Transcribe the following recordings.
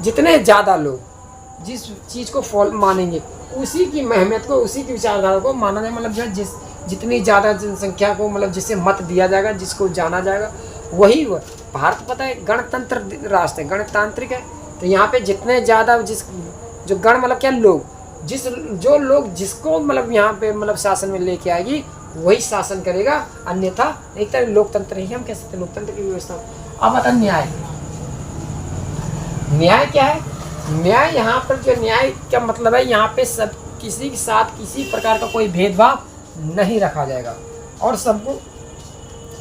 जितने ज़्यादा लोग जिस चीज़ को फॉलो मानेंगे, उसी की अहमियत को, उसी की विचारधारा को माना जाए, मतलब जो है जितनी ज़्यादा जनसंख्या को मतलब जिसे मत दिया जाएगा, जिसको जाना जाएगा, वही वो। भारत पता है गणतंत्र राष्ट्र है, गणतांत्रिक है। तो यहाँ पे जितने ज़्यादा जो गण मतलब क्या, लोग, जो लोग जिसको मतलब यहाँ पे मतलब शासन में लेके आएगी वही शासन करेगा, अन्यथा एक तरह लोकतंत्र ही हम कह सकते हैं, लोकतंत्र की व्यवस्था। अब आता न्याय। न्याय क्या है? न्याय, यहाँ पर जो न्याय का मतलब है, यहाँ पे सब किसी के साथ किसी प्रकार का कोई भेदभाव नहीं रखा जाएगा और सबको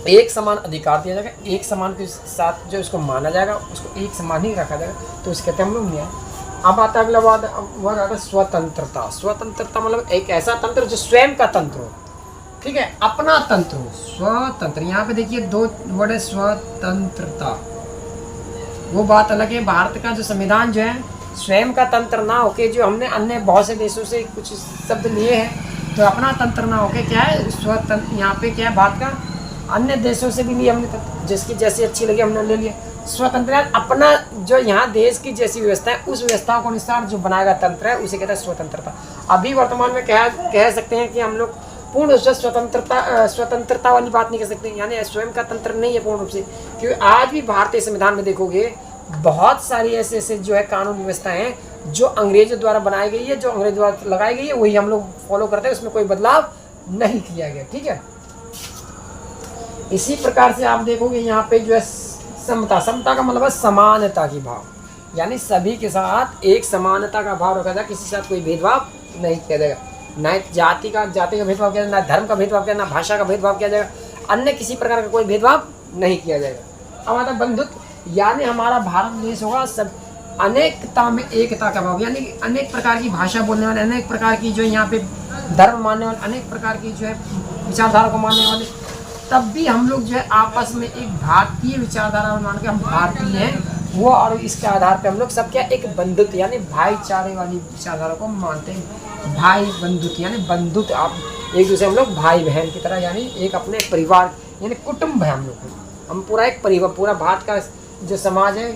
एक समान अधिकार दिया जाएगा, एक समान के साथ जो उसको माना जाएगा उसको एक समान ही रखा जाएगा, तो उसके कहते हैं हम लोग न्याय। अब आता है अगला वर्ड आता है स्वतंत्रता। स्वतंत्रता मतलब एक ऐसा तंत्र जो स्वयं का तंत्र हो, ठीक है, अपना तंत्र हो, स्वतंत्र। यहाँ पे देखिए दो वर्ड है, स्वतंत्रता। वो बात अलग है, भारत का जो संविधान जो है स्वयं का तंत्र ना होके, जो हमने अन्य बहुत से देशों से कुछ शब्द लिए हैं, तो अपना तंत्र ना होके क्या है स्वतंत्र। यहाँ पे क्या है, भारत का अन्य देशों से भी लिए हमने, जिसकी जैसी अच्छी लगी हमने ले लिया। स्वतंत्र अपना जो यहाँ देश की जैसी व्यवस्था है उस व्यवस्था को अनुसार जो बनाएगा तंत्र है उसे कहता है स्वतंत्रता। अभी वर्तमान में कह सकते हैं कि हम लोग पूर्ण रूप से स्वतंत्रता वाली बात नहीं कर सकते, यानी स्वयं का तंत्र नहीं है पूर्ण रूप से, क्योंकि आज भी भारतीय संविधान में देखोगे बहुत सारी ऐसे जो है कानून व्यवस्थाएं हैं जो अंग्रेजों द्वारा बनाई गई है, जो अंग्रेजों द्वारा लगाई गई है, वही हम लोग फॉलो करते हैं, उसमें कोई बदलाव नहीं किया गया, ठीक है। इसी प्रकार से आप देखोगे यहाँ पे जो है समता। समता का मतलब है समानता की भाव, यानी सभी के साथ एक समानता का भाव रखा जाए, किसी के साथ कोई भेदभाव नहीं किया जाएगा, ना जाति का भेदभाव किया जाएगा, ना धर्म का भेदभाव किया, ना भाषा का भेदभाव किया जाएगा, अन्य किसी प्रकार का कोई भेदभाव नहीं किया जाएगा। अब आता बंधुत्व, यानी हमारा भारत देश होगा सब अनेकता में एकता का भाव, यानी अनेक प्रकार की भाषा बोलने वाले, अनेक प्रकार की जो यहाँ पे धर्म मानने वाले, अनेक प्रकार की जो है विचारधारा को मानने वाले, तब भी हम लोग जो है आपस में एक भारतीय विचारधारा मान के हम भारतीय हैं वो, और इसके आधार पे हम लोग सब क्या एक बंधुत्व यानी भाईचारे वाली विचारधारा को मानते हैं। भाई बंधुत्व यानी बंधुत्व, आप एक दूसरे हम लोग भाई बहन की तरह, यानी एक अपने परिवार यानी कुटुंब है हम लोग, हम पूरा एक परिवार, पूरा भारत का जो समाज है,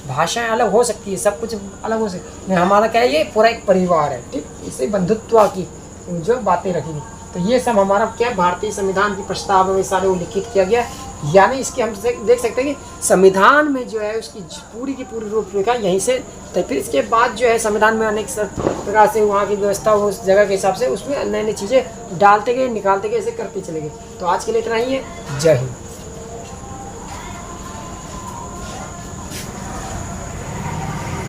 भाषाएं अलग हो सकती है, सब कुछ अलग हो सकती है, हमारा क्या है ये पूरा एक परिवार है, ठीक। इसे बंधुत्व की जो बातें रखी, तो ये सब हमारा क्या भारतीय संविधान की प्रस्ताव में सारे उल्लिखित किया गया, यानी इसकी हम देख सकते हैं कि संविधान में जो है उसकी पूरी की पूरी रूपरेखा यहीं से, तो फिर इसके बाद जो है संविधान में अनेक प्रकार से वहाँ की व्यवस्था उस जगह के हिसाब से उसमें नई नई चीज़ें डालते गए, निकालते गए, ऐसे करते चले गए। तो आज के लिए इतना ही है। जय हिंद।